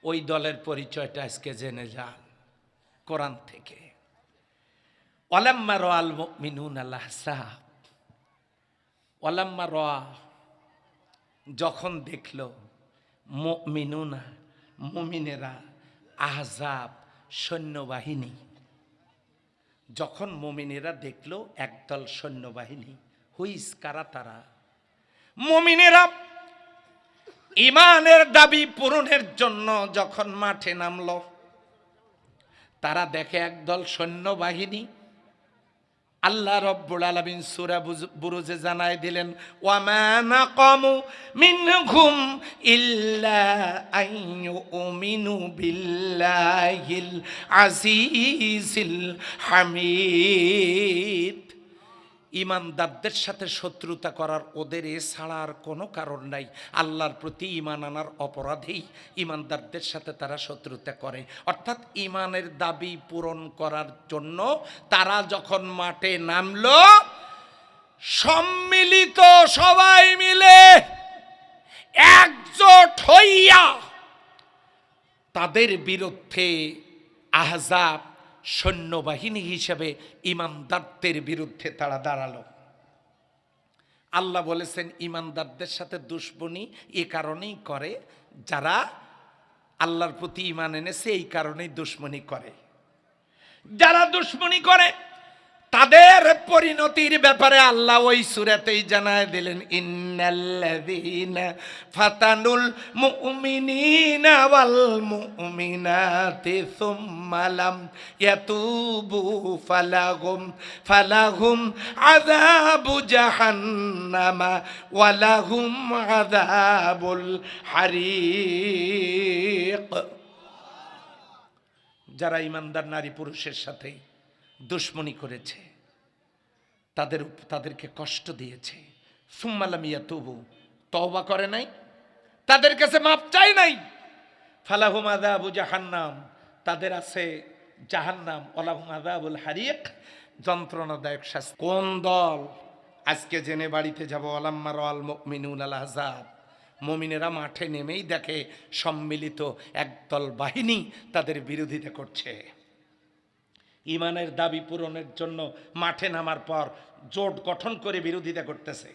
ওই দলের পরিচয়টা আজকে জেনে যান কোরআন থেকে। ওয়ালাম্মা রাআল মুমিনুনা আল আহজাব, ওয়ালাম্মা রাআ যখন দেখল, মুমিনুনা মুমিনেরা, আহজাব সৈন্যবাহিনী, যখন মুমিনেরা দেখল একদল সৈন্যবাহিনী, হুইস কারা তারা? মুমিনেরা ইমানের দাবি পূরণের জন্য যখন মাঠে নামলো, তারা দেখে একদল সৈন্যবাহিনী। আল্লাহ রব্বুল আলামিন সূরা বুরুজে জানায় দিলেন, ওয়ামা নাকামু মিনহুম ইল্লা আইয়ুমিনু বিল্লাহিল আজিজিল হামিদ। ইমানদারদের সাথে শত্রুতা করার ওদের এছাড়া আর কোনো কারণ নাই। আল্লাহর প্রতি ইমান আনার অপরাধেই ইমানদারদের সাথে তারা শত্রুতা করে। অর্থাৎ ইমানের দাবি পূরণ করার জন্য তারা যখন মাঠে নামলো, সম্মিলিত সবাই মিলে একজোট হইয়া তাদের বিরুদ্ধে আহজাব সৈন্যবাহিনী হিসেবে ইমানদারদের বিরুদ্ধে তারা দাঁড়ালো। আল্লাহ বলেছেন ইমানদারদের সাথে দুশমনি এ কারণেই করে, যারা আল্লাহর প্রতি ঈমান এনেছে এই কারণেই দুশমনি করে। যারা দুশমনি করে তাদের পরিণতির ব্যাপারে আল্লাহ ওই সূরাতেই জানায় দিলেন, ইন্নাল্লাযীনা ফাতানুল মুমিনিনা ওয়াল মুমিনাতি সুম্মা লাম ইয়াতুবু ফালাহুম আযাবু জাহান্নামা ওয়া লাহুম আযাবুল হারিক। যারা ঈমানদার নারী পুরুষের সাথে দুশমনি করেছে, তাদেরকে কষ্ট দিয়েছে, সুম্মা লাম ইয়াতুবু, তওবা করে নাই, তাদের কাছে মাপ চাই নাই, ফালাহুম আযাবু জাহান্নাম, তাদের আছে জাহান্নাম, ওয়ালাহুম আযাবুল হারিক, যন্ত্রণাদায়ক শাস্তি। কোন দল? আজকে জেনে বাড়িতে যাব। ওয়ালাম্মা রাআল মুমিনুনা আল আহজাব, মুমিনেরা মাঠে নেমেই দেখে সম্মিলিত একদল বাহিনী তাদের বিরোধিতা করছে। ইমানের দাবি পূরণের জন্য মাঠে নামার পর জোট গঠন করে বিরোধিতা করতেছে।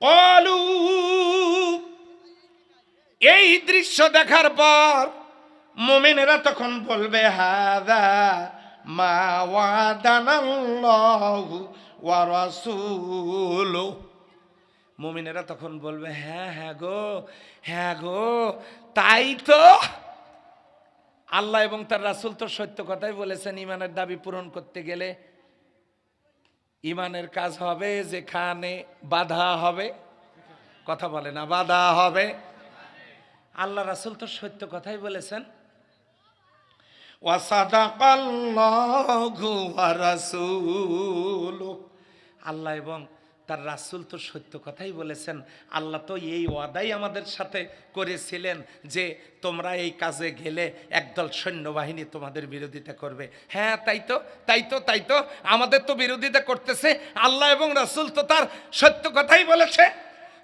ক্বালু, এই দৃশ্য দেখার পর মুমিনেরা তখন বলবে, হাযা মা ওয়াদানাল্লাহু ওয়া রাসূলুহু। মুমিনেরা তখন বলবে, হ্যাঁ হ্যাঁ গো, হ্যাঁ গো, তাই তো, আল্লাহ এবং তার রাসূল তো সত্য কথাই বলেছেন। ইমানের দাবি পূরণ করতে গেলে ইমানের কাজ হবে যেখানে বাধা হবে, কথা বলে না, বাধা হবে। আল্লাহ রাসূল তো সত্য কথাই বলেছেন। ওয়া সাদাকাল্লাহু ওয়া রাসূলুহু, আল্লাহ এবং তার রাসূল তো সত্য কথাই বলেছেন। আল্লাহ তো এই ওয়াদাই আমাদের সাথে করেছিলেন যে তোমরা এই কাজে গেলে একদল সৈন্যবাহিনী তোমাদের বিরোধিতা করবে। হ্যাঁ তাই তো, তাই তো, তাই তো, আমাদের তো বিরোধিতা করতেছে, আল্লাহ এবং রাসূল তো তার সত্য কথাই বলেছে।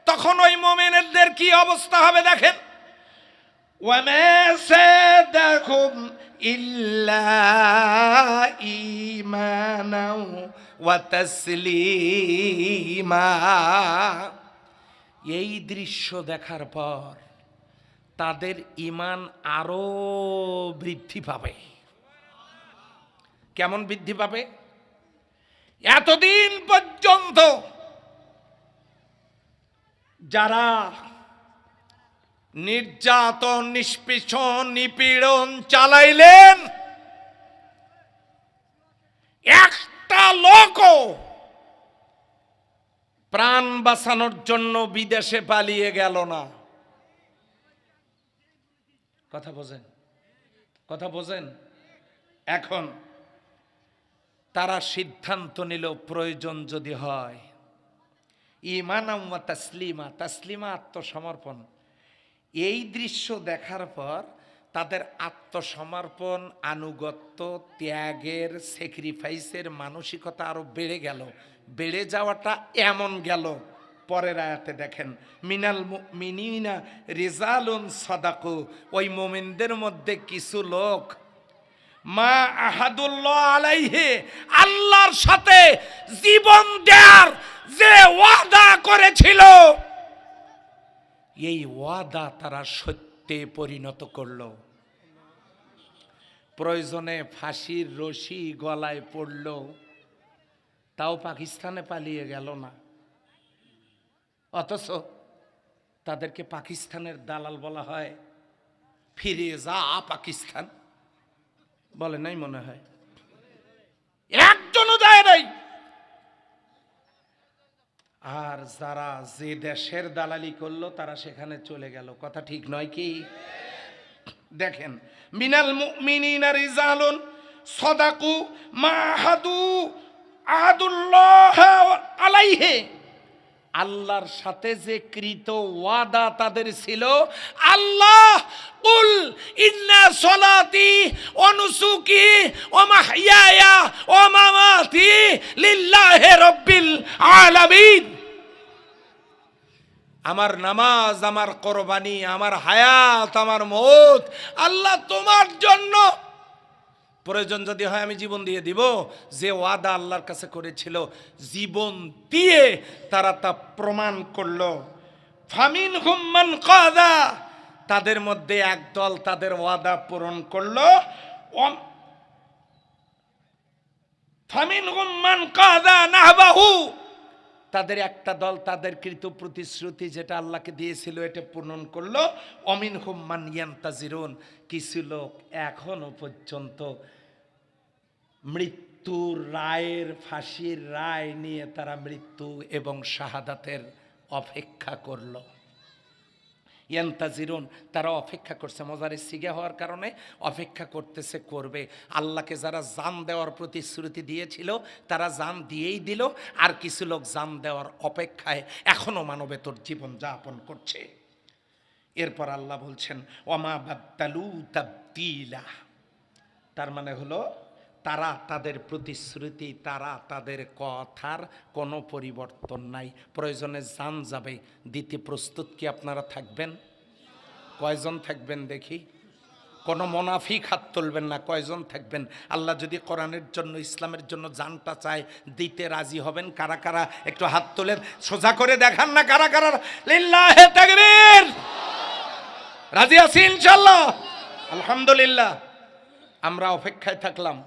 তখন ওই মুমিনদের কি অবস্থা হবে দেখেন। ওয়ামা সাদাকুম ইল্লা ঈমানাও ওয়া তাসলিমা। এই দৃশ্য দেখার পর তাদের ঈমান আরো বৃদ্ধি পাবে। কেমন বৃদ্ধি পাবে? এতদিন পর্যন্ত যারা নির্যাতন, নিষ্পেষণ, নিপীড়ন চালাইলেন, একটা লোকও প্রাণ বাঁচানোর জন্য বিদেশে পালিয়ে গেল না। কথা বোঝেন, কথা বোঝেন। এখন তারা সিদ্ধান্ত নিল, প্রয়োজন যদি হয়, ঈমানাও ওয়া তাসলিমা, তাসলিমা আত্মসমর্পণ। এই দৃশ্য দেখার পর তাদের আত্মসমর্পণ, আনুগত্য, ত্যাগের, স্যাক্রিফাইসের মানসিকতা আরো বেড়ে গেল। বেড়ে যাওয়াটা এমন গেল, পরের আয়াতে দেখেন, মিনাল মুমিনিনা রিজালুন সাদাকু, ওই মুমিনদের মধ্যে কিছু লোক মা আহাদুল্লাহ আলাইহি, আল্লাহর সাথে জীবন দেওয়ার যে ওয়াদা করেছিল, এই ওয়াদা তারা সত্যে পরিণত করলো। প্রয়োজনে ফাঁসির রশি গলায় পড়ল, তাও পাকিস্তানে পালিয়ে গেল না, অথচ তাদেরকে পাকিস্তানের দালাল বলা হয়। ফিরে যা পাকিস্তান বলে নাই মনে হয়, একজনও যায় নাই। আর যারা যে দেশের দালালি করলো তারা সেখানে চলে গেল। কথা ঠিক নয় কি? দেখেন, মিনাল মুমিনিনা রিজালুন সাদাকু মা আহাদু আহাদুল্লাহ আলাইহি, আল্লাহর সাথে যে কৃত ওয়াদা তাদের ছিল। আল্লাহ কুল ইন্না সলাতি ওয়া নুসুকি ওয়া মাহইয়ায়া ওয়া মামাতি লিল্লাহি রাব্বিল আলামিন, আমার নামাজ, আমার কোরবানি, আমার হায়াত, আমার মওত আল্লাহ তোমার জন্য। প্রয়োজন যদি হয় আমি জীবন দিয়ে দিব। যে ওয়াদা আল্লাহর কাছে করেছিল, জীবন দিয়ে তারা তা প্রমাণ করলো। ফামিনহুম মান কাযা, তাদের মধ্যে একদল তাদের ওয়াদা পূরণ করলো। ফামিনহুম মান কাযা নাহবাহু, তাদের একটা দল তাদের কৃত প্রতিশ্রুতি যেটা আল্লাহকে দিয়েছিল এটা পূরণ করলো। অমিনহুম মান ইয়ান্তাজিরুন, কিছু লোক এখনো পর্যন্ত মৃত্যুর রায়ের, ফাঁসির রায় নিয়ে তারা মৃত্যু এবং শাহাদাতের অপেক্ষা করলো। ইয়ান্তাজিরুন, তারা অপেক্ষা করছে, মজারে সিগা হওয়ার কারণে অপেক্ষা করতেছে, করবে। আল্লাহকে যারা জান দেওয়ার প্রতিশ্রুতি দিয়েছিল তারা জান দিয়েই দিল, আর কিছু লোক জান দেওয়ার অপেক্ষায় এখনো মানবেতর জীবন যাপন করছে। এরপর আল্লাহ বলছেন ওমা বাদদালু তাবদীলা, তার মানে হলো তারা তাদের প্রতিশ্রুতি, তারা তাদের কথার কোনো পরিবর্তন নাই। প্রয়োজনে জান যাবে দিতে প্রস্তুত কি আপনারা থাকবেন? কয়জন থাকবেন দেখি? কোনো মুনাফিক হাত তুলবেন না, কয়জন থাকবেন? আল্লাহ যদি কোরআনের জন্য, ইসলামের জন্য জানটা চায়, দিতে রাজি হবেন? কারা কারা একটু হাত তোলেন, সোজা করে দেখান না কারা কারা লিল্লাহে তাকবীর। রাজি আছি ইনশাআল্লাহ? আলহামদুলিল্লাহ। আমরা অপেক্ষায় থাকলাম,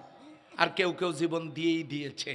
আর কেউ কেউ জীবন দিয়েই দিয়েছে।